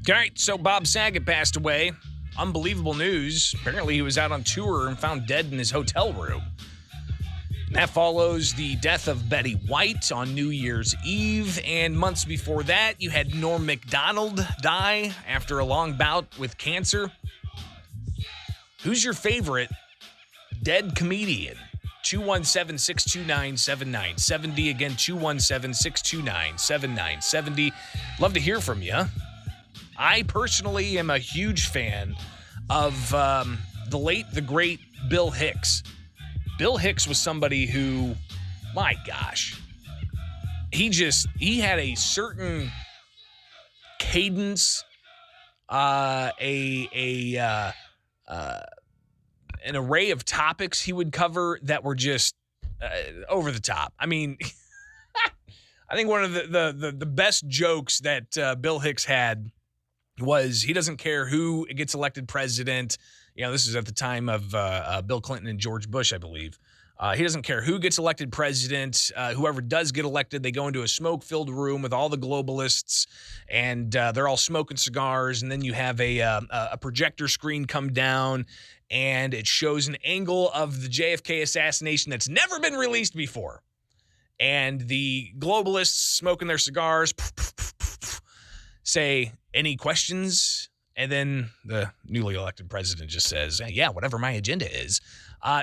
All right, so Bob Saget passed away. Unbelievable news. Apparently he was out on tour and found dead in his hotel room. And that follows the death of Betty White on New Year's Eve. And months before that, you had Norm Macdonald die after a long bout with cancer. Who's your favorite dead comedian? 217-629-7970. Again, 217-629-7970. Love to hear from you. I personally am a huge fan of the late, the great Bill Hicks. Bill Hicks was somebody who, my gosh, he had a certain cadence, an array of topics he would cover that were just over the top. I mean, I think one of the best jokes that Bill Hicks had was he doesn't care who gets elected president. You know, this is at the time of Bill Clinton and George Bush, I believe. He doesn't care who gets elected president. Whoever does get elected, they go into a smoke-filled room with all the globalists, and they're all smoking cigars. And then you have a projector screen come down, and it shows an angle of the JFK assassination that's never been released before. And the globalists smoking their cigars say, "Any questions?" And then the newly elected president just says, "Yeah, whatever my agenda is."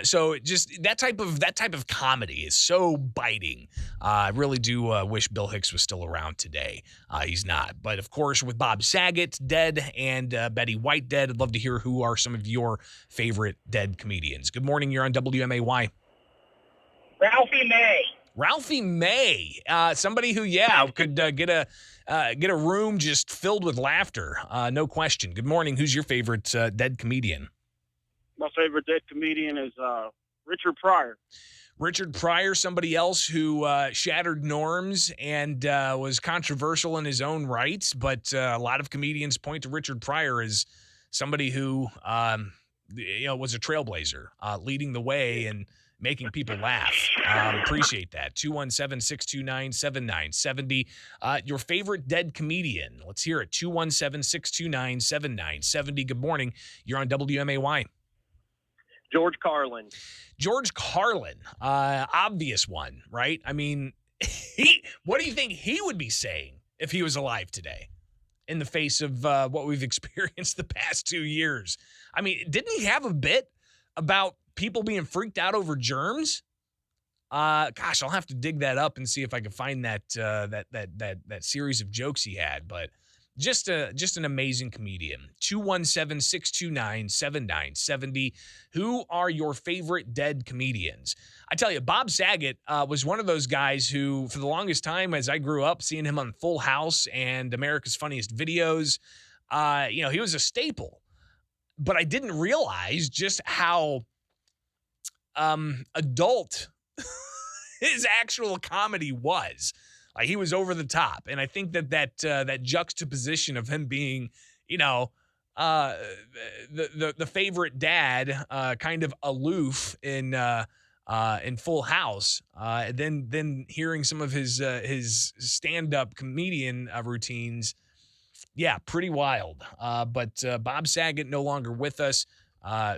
So just that type of comedy is so biting. I really do wish Bill Hicks was still around today. He's not. But, of course, with Bob Saget dead and Betty White dead, I'd love to hear who are some of your favorite dead comedians. Good morning. You're on WMAY. Ralphie May. Ralphie May. Somebody who, could get a room just filled with laughter. No question. Good morning. Who's your favorite dead comedian? My favorite dead comedian is Richard Pryor. Richard Pryor, somebody else who shattered norms and was controversial in his own rights, but a lot of comedians point to Richard Pryor as somebody who, was a trailblazer, leading the way and making people laugh. Appreciate that. 217-629-7970. Your favorite dead comedian. Let's hear it. 217-629-7970. Good morning. You're on WMAY. George Carlin. George Carlin, obvious one, right? I mean, what do you think he would be saying if he was alive today in the face of what we've experienced the past 2 years? I mean, didn't he have a bit about people being freaked out over germs? Gosh, I'll have to dig that up and see if I can find that series of jokes he had, but just an amazing comedian. 217-629-7970. Who are your favorite dead comedians? I tell you, Bob Saget was one of those guys who, for the longest time, as I grew up, seeing him on Full House and America's Funniest Videos, he was a staple. But I didn't realize just how adult his actual comedy was. Like, he was over the top. And I think that juxtaposition of him being, the favorite dad, kind of aloof in Full House, then hearing some of his stand-up comedian routines, pretty wild. But Bob Saget no longer with us.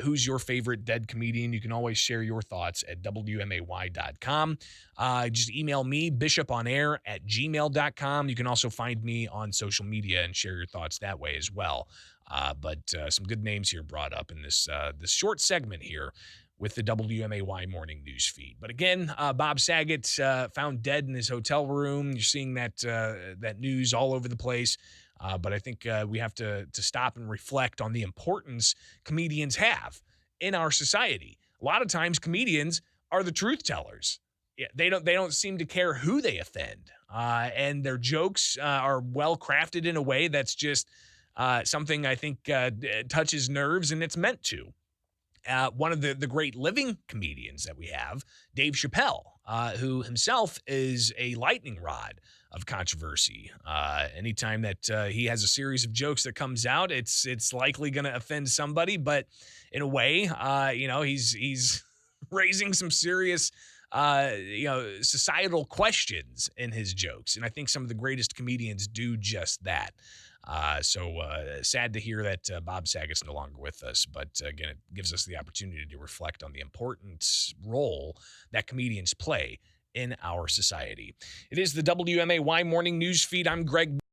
Who's your favorite dead comedian? You can always share your thoughts at WMAY.com. Just email me, bishoponair@gmail.com. You can also find me on social media and share your thoughts that way as well. But some good names here brought up in this short segment here with the WMAY morning news feed. But again, Bob Saget found dead in his hotel room. You're seeing that news all over the place. But I think we have to stop and reflect on the importance comedians have in our society. A lot of times comedians are the truth tellers. Yeah, they don't seem to care who they offend. And their jokes are well crafted in a way that's just something I think touches nerves, and it's meant to. One of the great living comedians that we have, Dave Chappelle, who himself is a lightning rod of controversy. Anytime that he has a series of jokes that comes out, it's likely going to offend somebody, but in a way, he's raising some serious societal questions in his jokes. And I think some of the greatest comedians do just that. So sad to hear that Bob Saget's no longer with us. But again, it gives us the opportunity to reflect on the important role that comedians play in our society. It is the WMAY morning news feed. I'm Greg.